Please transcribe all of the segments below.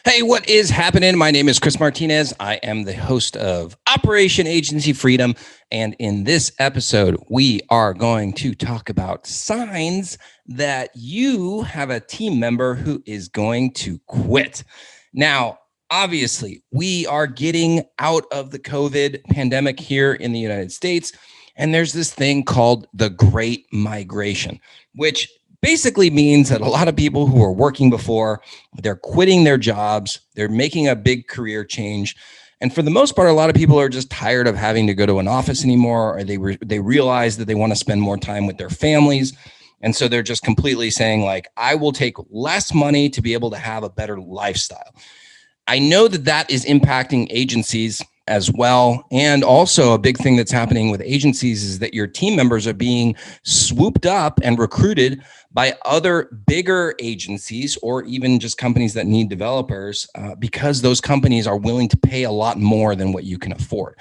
Hey, what is happening? My name is Chris Martinez. I am the host of Operation Agency Freedom. And in this episode, we are going to talk about signs that you have a team member who is going to quit. Now, obviously, we are getting out of the COVID pandemic here in the United States. And there's this thing called the Great Migration, which basically means that a lot of people who were working before, they're quitting their jobs, they're making a big career change. And for the most part, a lot of people are just tired of having to go to an office anymore, or they realize that they want to spend more time with their families. And so they're just completely saying, like, I will take less money to be able to have a better lifestyle. I know that that is impacting agencies as well. And also a big thing that's happening with agencies is that your team members are being swooped up and recruited by other bigger agencies or even just companies that need developers because those companies are willing to pay a lot more than what you can afford.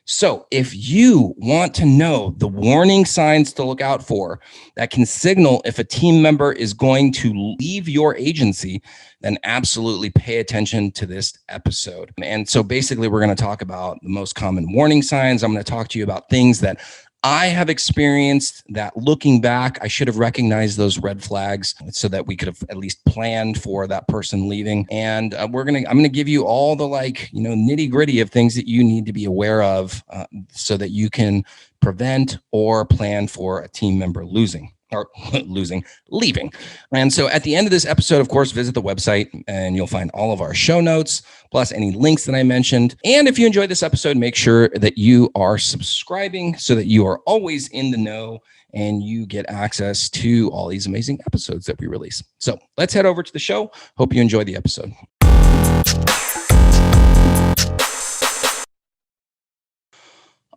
So if you want to know the warning signs to look out for that can signal if a team member is going to leave your agency, then absolutely pay attention to this episode. And so basically, we're going to talk about the most common warning signs. I'm going to talk to you about things that I have experienced that looking back, I should have recognized those red flags so that we could have at least planned for that person leaving. And I'm going to give you all the nitty gritty of things that you need to be aware of so that you can prevent or plan for a team member leaving. And so at the end of this episode, of course, visit the website and you'll find all of our show notes, plus any links that I mentioned. And if you enjoyed this episode, make sure that you are subscribing so that you are always in the know and you get access to all these amazing episodes that we release. So let's head over to the show. Hope you enjoy the episode.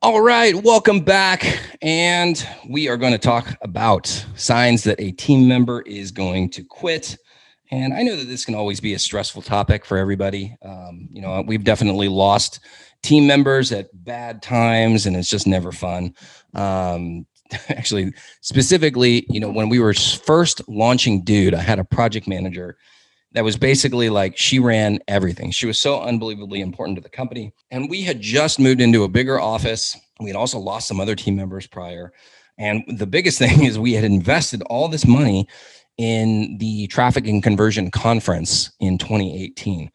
All right, welcome back. And we are going to talk about signs that a team member is going to quit. And I know that this can always be a stressful topic for everybody. We've definitely lost team members at bad times, and it's just never fun. Actually, specifically, when we were first launching Dude, I had a project manager that was basically like, she ran everything. She was so unbelievably important to the company. And we had just moved into a bigger office. We had also lost some other team members prior. And the biggest thing is we had invested all this money in the traffic and conversion conference in 2018.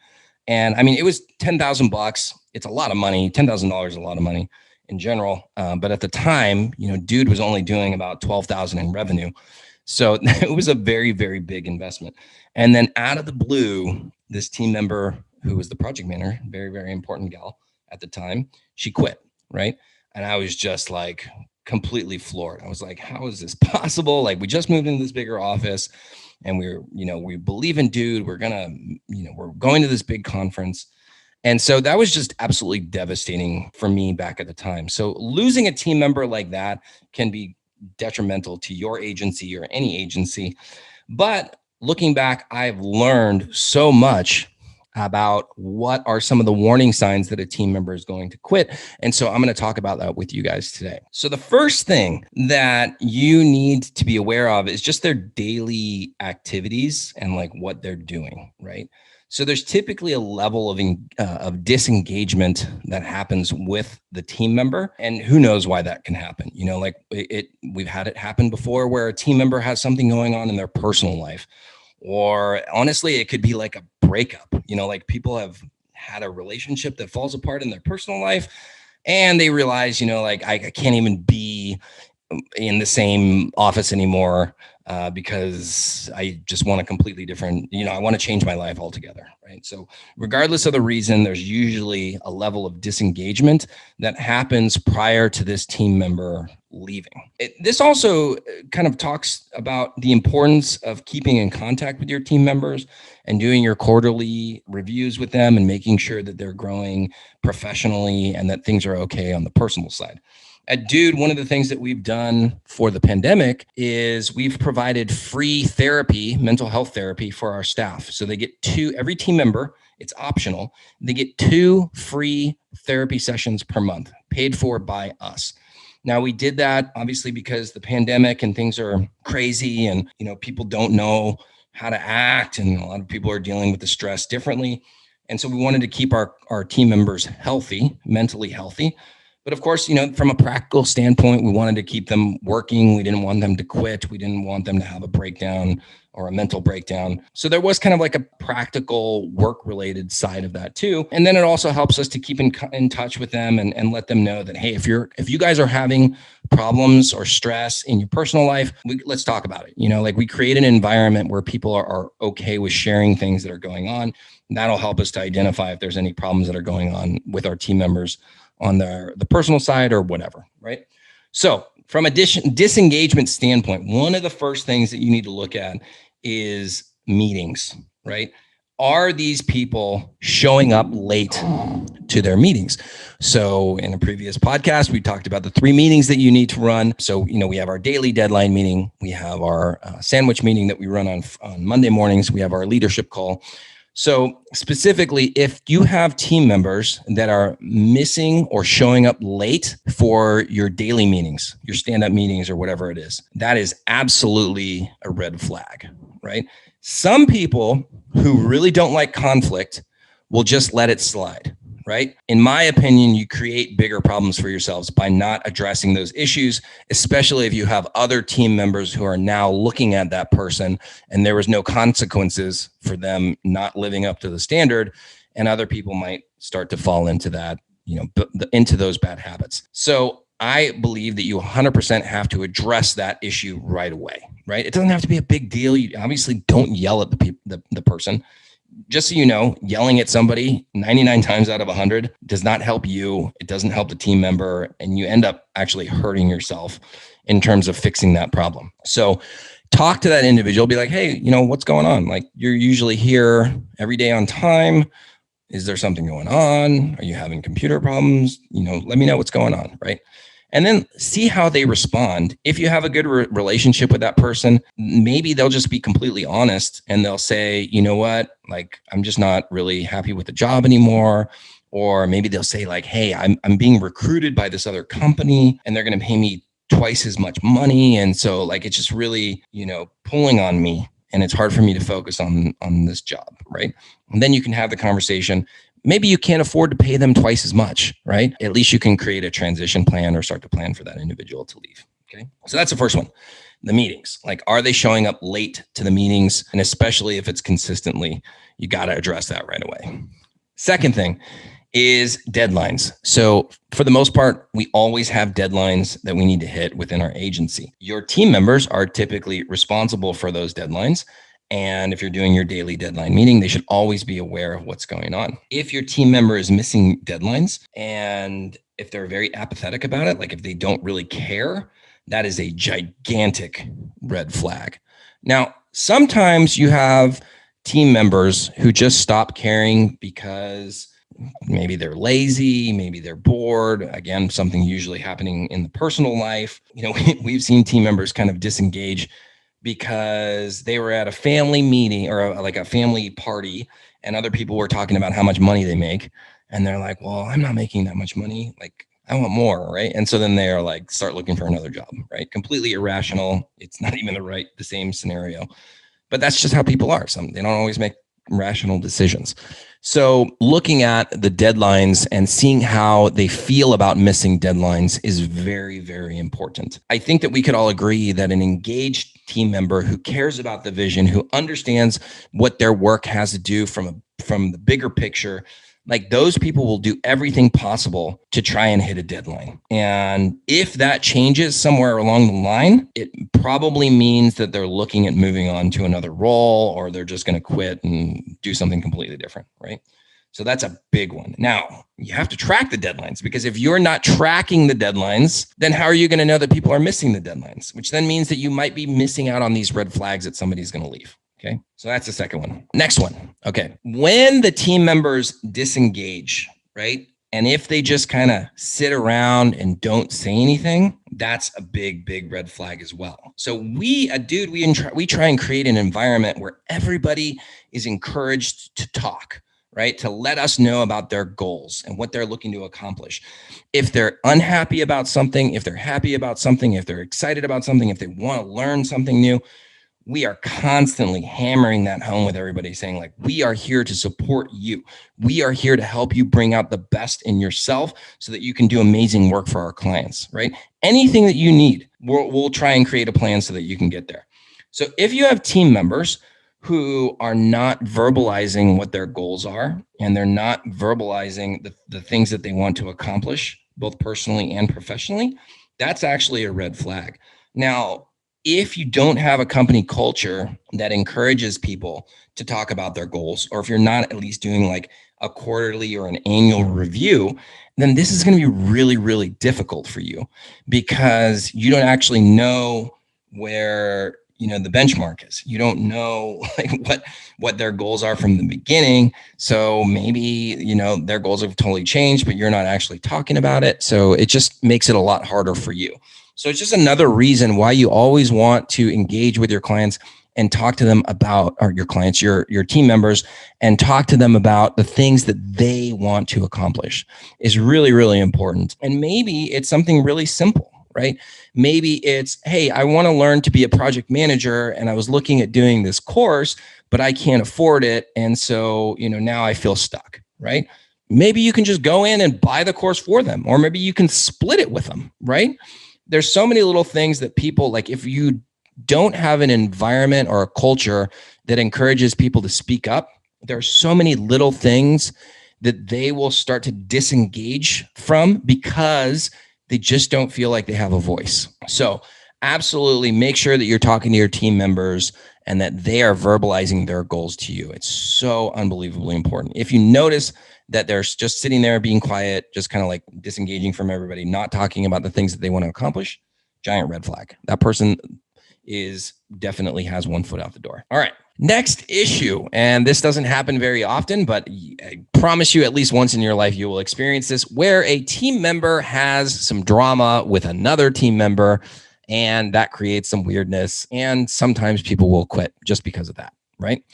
And I mean, it was $10,000. It's a lot of money. $10,000 is a lot of money in general. But at the time, Dude was only doing about 12,000 in revenue. So it was a very, very big investment. And then out of the blue, this team member who was the project manager, very, very important gal at the time, she quit, right? And I was just like completely floored. I was like, how is this possible? Like, we just moved into this bigger office and we believe in Dude. We're going to this big conference. And so that was just absolutely devastating for me back at the time. So losing a team member like that can be detrimental to your agency or any agency. But looking back, I've learned so much about what are some of the warning signs that a team member is going to quit. And so I'm going to talk about that with you guys today. So the first thing that you need to be aware of is just their daily activities and like what they're doing, right? So there's typically a level of disengagement that happens with the team member, and who knows why that can happen. We've had it happen before where a team member has something going on in their personal life, or honestly, it could be like a breakup. Like people have had a relationship that falls apart in their personal life, and they realize, I can't even be in the same office anymore because I just want a completely different, I want to change my life altogether, right? So regardless of the reason, there's usually a level of disengagement that happens prior to this team member leaving. This also kind of talks about the importance of keeping in contact with your team members and doing your quarterly reviews with them and making sure that they're growing professionally and that things are okay on the personal side. At Dude, one of the things that we've done for the pandemic is we've provided free therapy, mental health therapy for our staff. So they get every team member, it's optional. They get 2 free therapy sessions per month paid for by us. Now, we did that obviously because the pandemic and things are crazy and, people don't know how to act. And a lot of people are dealing with the stress differently. And so we wanted to keep our team members healthy, mentally healthy. But of course, from a practical standpoint, we wanted to keep them working. We didn't want them to quit. We didn't want them to have a breakdown or a mental breakdown. So there was kind of like a practical work related side of that too. And then it also helps us to keep in touch with them and let them know that, hey, if you guys are having problems or stress in your personal life, let's talk about it. Like we create an environment where people are okay with sharing things that are going on. That'll help us to identify if there's any problems that are going on with our team members on the personal side or whatever, right? So from a disengagement standpoint, one of the first things that you need to look at is meetings, right? Are these people showing up late to their meetings? So in a previous podcast, we talked about the 3 meetings that you need to run. So, we have our daily deadline meeting. We have our sandwich meeting that we run on Monday mornings. We have our leadership call. So specifically, if you have team members that are missing or showing up late for your daily meetings, your stand-up meetings or whatever it is, that is absolutely a red flag, right? Some people who really don't like conflict will just let it slide, right? In my opinion, you create bigger problems for yourselves by not addressing those issues, especially if you have other team members who are now looking at that person and there was no consequences for them not living up to the standard, and other people might start to fall into that, into those bad habits. So I believe that you 100% have to address that issue right away, right? It doesn't have to be a big deal. You obviously don't yell at the person. Just so you know, yelling at somebody 99 times out of 100 does not help you. It doesn't help the team member, and you end up actually hurting yourself in terms of fixing that problem. So talk to that individual, be like, hey, what's going on? Like, you're usually here every day on time. Is there something going on? Are you having computer problems? Let me know what's going on, right? And then see how they respond. If you have a good relationship with that person, maybe they'll just be completely honest and they'll say, you know what, like, I'm just not really happy with the job anymore. Or maybe they'll say like, hey, I'm being recruited by this other company and they're going to pay me twice as much money. And so like, it's just really, pulling on me and it's hard for me to focus on this job, right? And then you can have the conversation. Maybe you can't afford to pay them twice as much, right? At least you can create a transition plan or start to plan for that individual to leave. Okay. So that's the first one. The meetings, like, are they showing up late to the meetings? And especially if it's consistently, you got to address that right away. Second thing is deadlines. So for the most part, we always have deadlines that we need to hit within our agency. Your team members are typically responsible for those deadlines. And if you're doing your daily deadline meeting, they should always be aware of what's going on. If your team member is missing deadlines and if they're very apathetic about it, like if they don't really care, that is a gigantic red flag. Now, sometimes you have team members who just stop caring because maybe they're lazy, maybe they're bored. Again, something usually happening in the personal life. We've seen team members kind of disengage because they were at a family meeting or like a family party and other people were talking about how much money they make. And they're like, well, I'm not making that much money. Like, I want more, right? And so then they are like, start looking for another job, right? Completely irrational. It's not even the same scenario. But that's just how people are. They don't always make rational decisions. So looking at the deadlines and seeing how they feel about missing deadlines is very, very important. I think that we could all agree that an engaged team member who cares about the vision, who understands what their work has to do from the bigger picture, like those people will do everything possible to try and hit a deadline. And if that changes somewhere along the line, it probably means that they're looking at moving on to another role, or they're just going to quit and do something completely different, right? So that's a big one. Now, you have to track the deadlines, because if you're not tracking the deadlines, then how are you going to know that people are missing the deadlines? Which then means that you might be missing out on these red flags that somebody's going to leave. Okay. So that's the second one. Next one. Okay. When the team members disengage, right? And if they just kind of sit around and don't say anything, that's a big, big red flag as well. So we try and create an environment where everybody is encouraged to talk, right? To let us know about their goals and what they're looking to accomplish. If they're unhappy about something, if they're happy about something, if they're excited about something, if they want to learn something new, we are constantly hammering that home with everybody, saying like, we are here to support you. We are here to help you bring out the best in yourself so that you can do amazing work for our clients, right? Anything that you need, we'll try and create a plan so that you can get there. So if you have team members who are not verbalizing what their goals are, and they're not verbalizing the things that they want to accomplish, both personally and professionally, that's actually a red flag. Now, if you don't have a company culture that encourages people to talk about their goals, or if you're not at least doing like a quarterly or an annual review, then this is going to be really, really difficult for you, because you don't actually know where the benchmark is. You don't know like what their goals are from the beginning. So maybe their goals have totally changed, but you're not actually talking about it. So it just makes it a lot harder for you. So it's just another reason why you always want to engage with your clients and talk to them about, or your clients, your team members, and talk to them about the things that they want to accomplish is really, really important. And maybe it's something really simple, right? Maybe it's, hey, I want to learn to be a project manager, and I was looking at doing this course, but I can't afford it. And so, now I feel stuck, right? Maybe you can just go in and buy the course for them, or maybe you can split it with them, right? There's so many little things that people like. If you don't have an environment or a culture that encourages people to speak up, there are so many little things that they will start to disengage from because they just don't feel like they have a voice. So absolutely make sure that you're talking to your team members and that they are verbalizing their goals to you. It's so unbelievably important. If you notice that they're just sitting there being quiet, just kind of like disengaging from everybody, not talking about the things that they want to accomplish, giant red flag. That person definitely has one foot out the door. All right. Next issue, and this doesn't happen very often, but I promise you at least once in your life you will experience this, where a team member has some drama with another team member, and that creates some weirdness, and sometimes people will quit just because of that, right?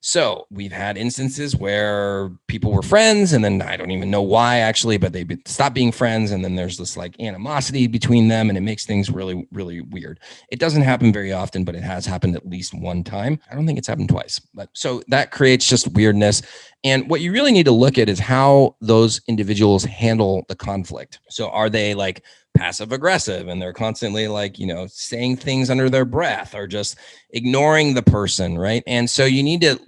So we've had instances where people were friends, and then I don't even know why actually, but they stopped being friends. And then there's this like animosity between them, and it makes things really, really weird. It doesn't happen very often, but it has happened at least one time. I don't think it's happened twice, but so that creates just weirdness. And what you really need to look at is how those individuals handle the conflict. So are they like passive aggressive and they're constantly like, saying things under their breath, or just ignoring the person, right? And so you need to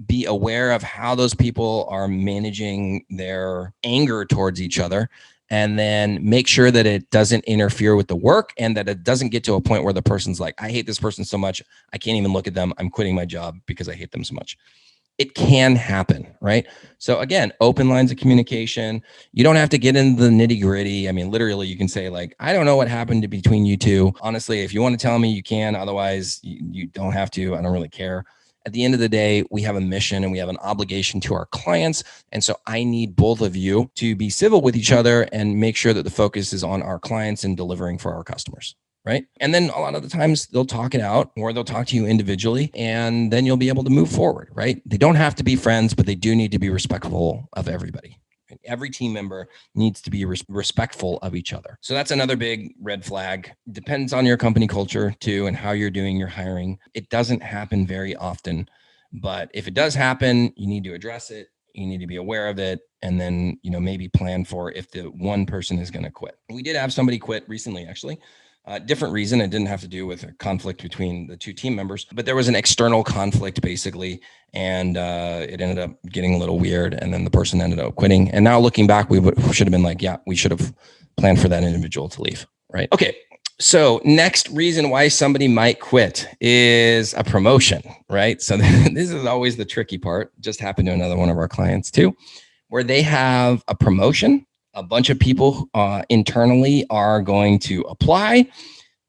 be aware of how those people are managing their anger towards each other, and then make sure that it doesn't interfere with the work, and that it doesn't get to a point where the person's like, I hate this person so much, I can't even look at them. I'm quitting my job because I hate them so much. It can happen, right? So again, open lines of communication. You don't have to get into the nitty gritty. I mean, literally you can say like, I don't know what happened between you two. Honestly, if you want to tell me, you can. Otherwise, you don't have to. I don't really care. At the end of the day, we have a mission and we have an obligation to our clients. And so I need both of you to be civil with each other and make sure that the focus is on our clients and delivering for our customers. Right. And then a lot of the times they'll talk it out, or they'll talk to you individually, and then you'll be able to move forward. Right. They don't have to be friends, but they do need to be respectful of everybody. Every team member needs to be respectful of each other. So that's another big red flag. Depends on your company culture too, and how you're doing your hiring. It doesn't happen very often, but if it does happen, you need to address it. You need to be aware of it, and then, maybe plan for if the one person is going to quit. We did have somebody quit recently, actually. Different reason. It didn't have to do with a conflict between the two team members, but there was an external conflict basically, and it ended up getting a little weird, and then the person ended up quitting. And now looking back, we should have been like, yeah, we should have planned for that individual to leave, right? Okay. So next reason why somebody might quit is a promotion, right? So this is always the tricky part. Just happened to another one of our clients too, where they have a promotion. A bunch of people internally are going to apply.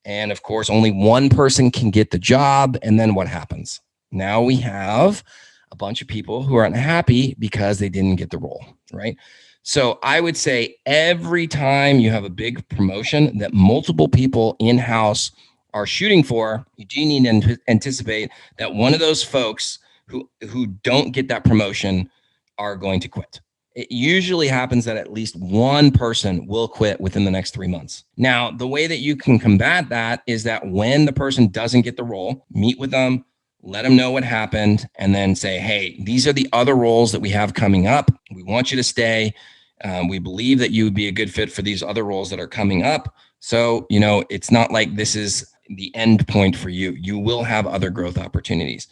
And of course, only one person can get the job. And then what happens? Now we have a bunch of people who are unhappy because they didn't get the role, right? So I would say every time you have a big promotion that multiple people in-house are shooting for, you do need to anticipate that one of those folks who don't get that promotion are going to quit. It usually happens that at least one person will quit within the next 3 months. Now, the way that you can combat that is that when the person doesn't get the role, meet with them, let them know what happened, and then say, hey, these are the other roles that we have coming up. We want you to stay. We believe that you would be a good fit for these other roles that are coming up. So, it's not like this is the end point for you. You will have other growth opportunities.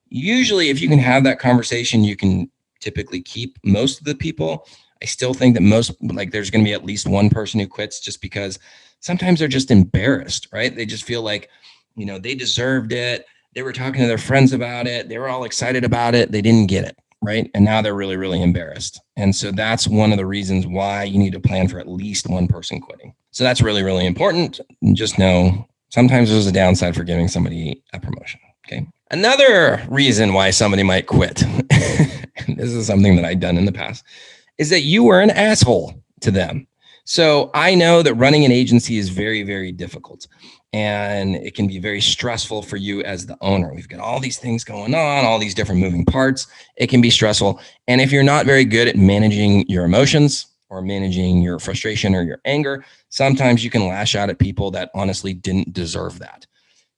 Usually, if you can have that conversation, you can typically keep most of the people. I still think that there's going to be at least one person who quits just because sometimes they're just embarrassed, right? They just feel like, they deserved it. They were talking to their friends about it. They were all excited about it. They didn't get it, right? And now they're really, really embarrassed. And so that's one of the reasons why you need to plan for at least one person quitting. So that's really, really important. Just know sometimes there's a downside for giving somebody a promotion. Okay. Another reason why somebody might quit, this is something that I've done in the past, is that you were an asshole to them. So I know that running an agency is very, very difficult, and it can be very stressful for you as the owner. We've got all these things going on, all these different moving parts. It can be stressful. And if you're not very good at managing your emotions or managing your frustration or your anger, sometimes you can lash out at people that honestly didn't deserve that.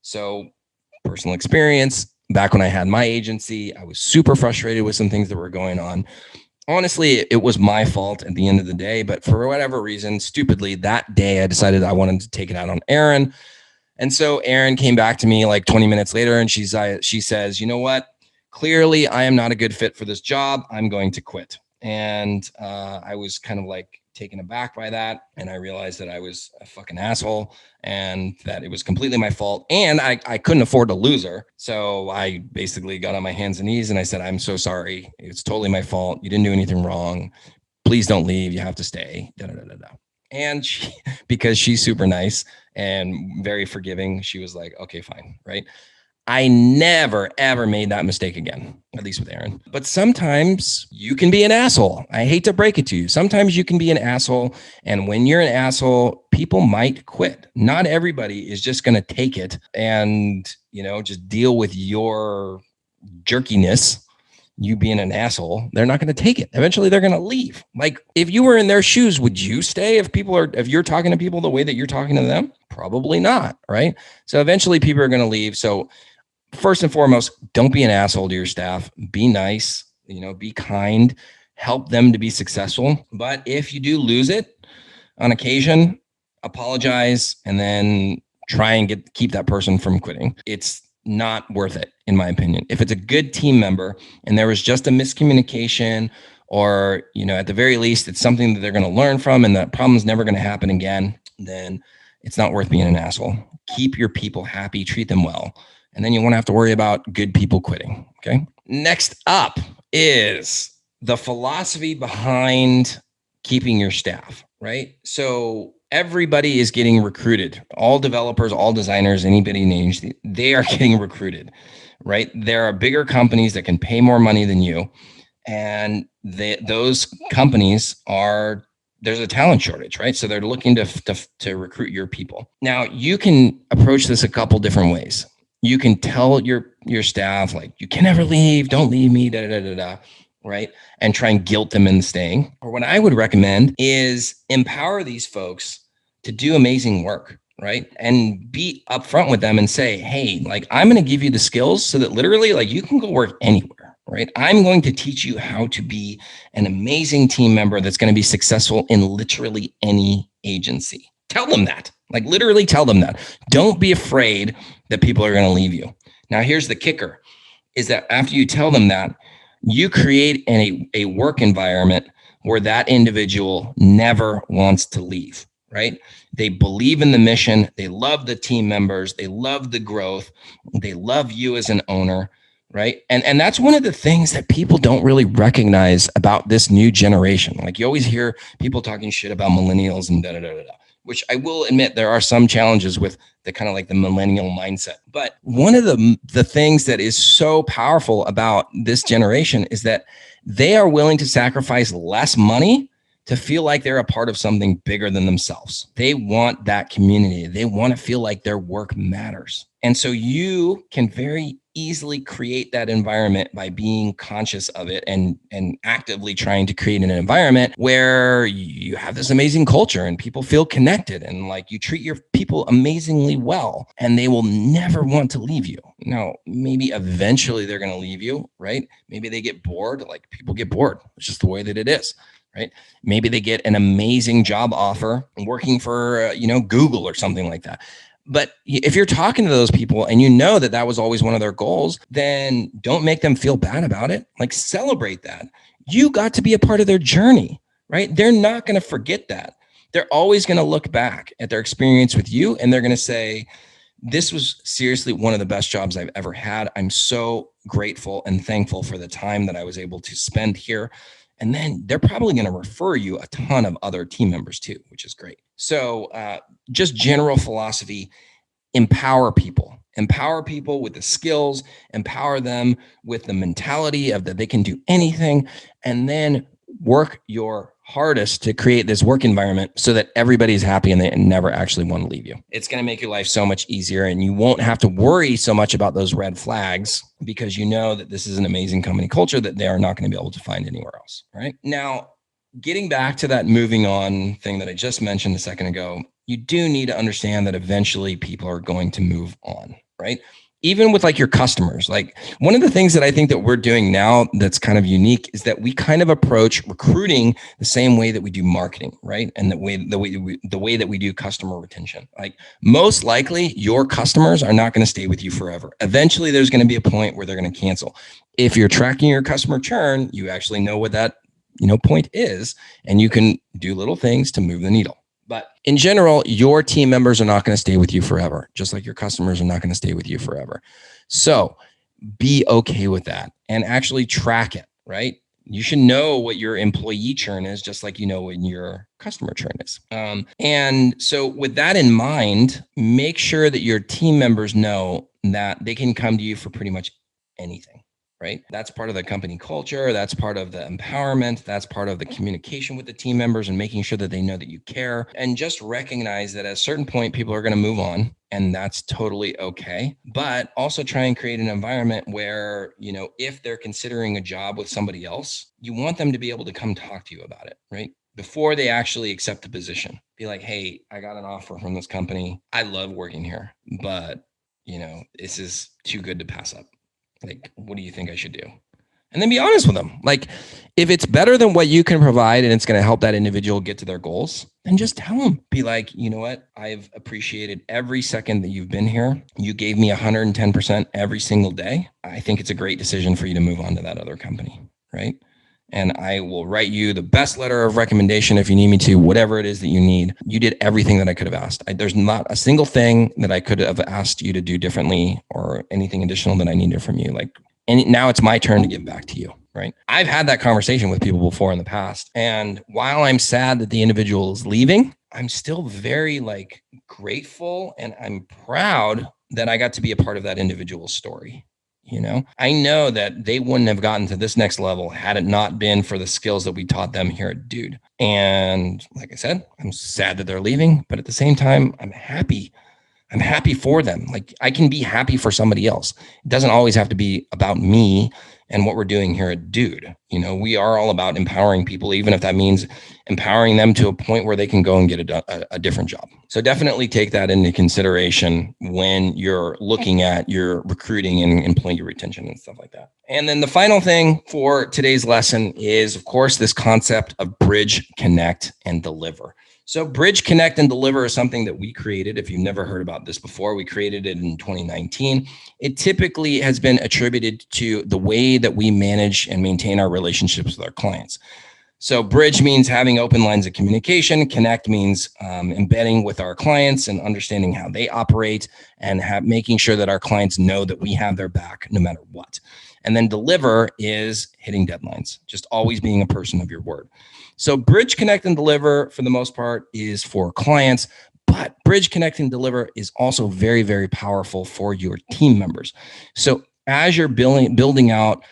So personal experience, back when I had my agency, I was super frustrated with some things that were going on. Honestly, it was my fault at the end of the day, but for whatever reason, stupidly, that day I decided I wanted to take it out on Erin. And so Erin came back to me like 20 minutes later, and she says, you know what? Clearly, I am not a good fit for this job. I'm going to quit. And I was kind of like taken aback by that. And I realized that I was a fucking asshole and that it was completely my fault. And I couldn't afford to lose her. So I basically got on my hands and knees and I said, I'm so sorry. It's totally my fault. You didn't do anything wrong. Please don't leave. You have to stay. Da, da, da, da, da. And because she's super nice and very forgiving, she was like, okay, fine. Right. I never, ever made that mistake again, at least with Erin. But sometimes you can be an asshole. I hate to break it to you. Sometimes you can be an asshole. And when you're an asshole, people might quit. Not everybody is just going to take it and, just deal with your jerkiness, you being an asshole. They're not going to take it. Eventually they're going to leave. Like if you were in their shoes, would you stay if you're talking to people the way that you're talking to them? Probably not. Right. So eventually people are going to leave. So first and foremost, don't be an asshole to your staff. Be nice, be kind, help them to be successful. But if you do lose it on occasion, apologize and then try and keep that person from quitting. It's not worth it, in my opinion. If it's a good team member and there was just a miscommunication or, at the very least, it's something that they're going to learn from and that problem's never going to happen again, then it's not worth being an asshole. Keep your people happy, treat them well. And then you won't have to worry about good people quitting. Okay. Next up is the philosophy behind keeping your staff, right? So everybody is getting recruited. All developers, all designers, anybody named, they are getting recruited, right? There are bigger companies that can pay more money than you. And those companies there's a talent shortage, right? So they're looking to recruit your people. Now you can approach this a couple different ways. You can tell your staff, like, you can never leave, don't leave me, da, da, da, da, right? And try and guilt them into staying. Or what I would recommend is empower these folks to do amazing work, right? And be upfront with them and say, hey, like, I'm going to give you the skills so that literally, like, you can go work anywhere, right? I'm going to teach you how to be an amazing team member that's going to be successful in literally any agency. Tell them that. Like, literally tell them that. Don't be afraid that people are going to leave you. Now, here's the kicker, is that after you tell them that, you create a work environment where that individual never wants to leave, right? They believe in the mission. They love the team members. They love the growth. They love you as an owner, right? And that's one of the things that people don't really recognize about this new generation. Like, you always hear people talking shit about millennials and da-da-da-da-da, which I will admit there are some challenges with the kind of like the millennial mindset. But one of the things that is so powerful about this generation is that they are willing to sacrifice less money to feel like they're a part of something bigger than themselves. They want that community. They want to feel like their work matters. And so you can very easily create that environment by being conscious of it and actively trying to create an environment where you have this amazing culture and people feel connected and like you treat your people amazingly well and they will never want to leave you. Now, maybe eventually they're going to leave you, right? Maybe they get bored, like people get bored. It's just the way that it is. Right? Maybe they get an amazing job offer working for, Google or something like that. But if you're talking to those people and you know that that was always one of their goals, then don't make them feel bad about it. Like celebrate that. You got to be a part of their journey, right? They're not going to forget that. They're always going to look back at their experience with you and they're going to say, this was seriously one of the best jobs I've ever had. I'm so grateful and thankful for the time that I was able to spend here. And then they're probably going to refer you a ton of other team members too, which is great. So just general philosophy, empower people with the skills, empower them with the mentality of that they can do anything, and then work your hardest to create this work environment so that everybody's happy and they never actually want to leave you. It's going to make your life so much easier and you won't have to worry so much about those red flags because you know that this is an amazing company culture that they are not going to be able to find anywhere else. Right now, getting back to that moving on thing that I just mentioned a second ago, you do need to understand that eventually people are going to move on, right? Even with like your customers, like one of the things that I think that we're doing now that's kind of unique is that we kind of approach recruiting the same way that we do marketing, right? And the way that we do customer retention. Like most likely your customers are not going to stay with you forever. Eventually there's going to be a point where they're going to cancel. If you're tracking your customer churn, you actually know what that point is, and you can do little things to move the needle. But in general, your team members are not going to stay with you forever, just like your customers are not going to stay with you forever. So be okay with that and actually track it, right? You should know what your employee churn is, just like you know when your customer churn is. And so with that in mind, make sure that your team members know that they can come to you for pretty much anything. Right? That's part of the company culture. That's part of the empowerment. That's part of the communication with the team members and making sure that they know that you care. And just recognize that at a certain point, people are going to move on and that's totally okay. But also try and create an environment where, if they're considering a job with somebody else, you want them to be able to come talk to you about it, right? Before they actually accept the position. Be like, hey, I got an offer from this company. I love working here, but, this is too good to pass up. Like, what do you think I should do? And then be honest with them. Like, if it's better than what you can provide and it's going to help that individual get to their goals, then just tell them. Be like, you know what? I've appreciated every second that you've been here. You gave me 110% every single day. I think it's a great decision for you to move on to that other company, right? And I will write you the best letter of recommendation if you need me to, whatever it is that you need. You did everything that I could have asked. There's not a single thing that I could have asked you to do differently or anything additional that I needed from you. And now it's my turn to give back to you, right? I've had that conversation with people before in the past. And while I'm sad that the individual is leaving, I'm still very grateful and I'm proud that I got to be a part of that individual's story. I know that they wouldn't have gotten to this next level had it not been for the skills that we taught them here at Dude. And like I said, I'm sad that they're leaving, but at the same time, I'm happy. I'm happy for them. Like I can be happy for somebody else. It doesn't always have to be about me and what we're doing here at Dude. We are all about empowering people, even if that means empowering them to a point where they can go and get a different job. So definitely take that into consideration when you're looking at your recruiting and employee retention and stuff like that. And then the final thing for today's lesson is, of course, this concept of bridge, connect, and deliver. So bridge, connect, and deliver is something that we created. If you've never heard about this before, we created it in 2019. It typically has been attributed to the way that we manage and maintain our relationships with our clients. So bridge means having open lines of communication. Connect means embedding with our clients and understanding how they operate and making sure that our clients know that we have their back no matter what. And then deliver is hitting deadlines, just always being a person of your word. So bridge, connect, and deliver for the most part is for clients, but bridge, connect, and deliver is also very, very powerful for your team members. So as you're building out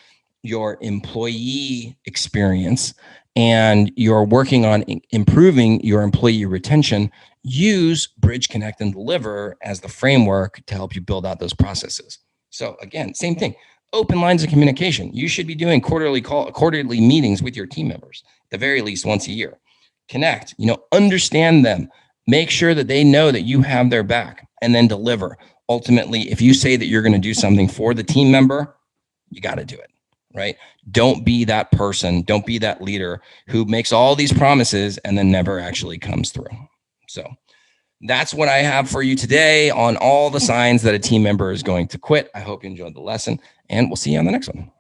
your employee experience and you're working on improving your employee retention, use bridge, connect, and deliver as the framework to help you build out those processes. So again, same thing. Open lines of communication. You should be doing quarterly meetings with your team members, at the very least once a year. Connect, understand them. Make sure that they know that you have their back, and then deliver. Ultimately, if you say that you're going to do something for the team member, you got to do it, right? Don't be that person. Don't be that leader who makes all these promises and then never actually comes through. So that's what I have for you today on all the signs that a team member is going to quit. I hope you enjoyed the lesson, and we'll see you on the next one.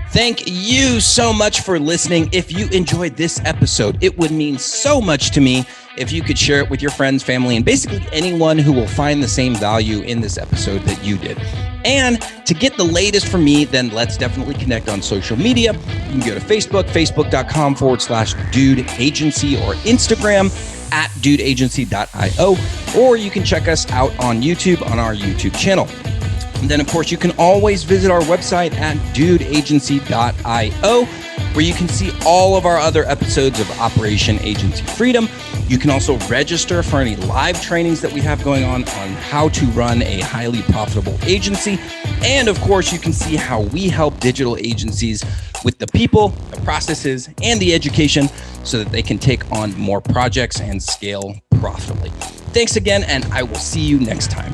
Thank you so much for listening. If you enjoyed this episode, it would mean so much to me if you could share it with your friends, family, and basically anyone who will find the same value in this episode that you did. And to get the latest from me, then let's definitely connect on social media. You can go to Facebook, facebook.com/Dude Agency, or Instagram @dudeagency.io, or you can check us out on YouTube on our YouTube channel. And then, of course, you can always visit our website at dudeagency.io, where you can see all of our other episodes of Operation Agency Freedom. You can also register for any live trainings that we have going on how to run a highly profitable agency. And of course, you can see how we help digital agencies with the people, the processes, and the education so that they can take on more projects and scale profitably. Thanks again, and I will see you next time.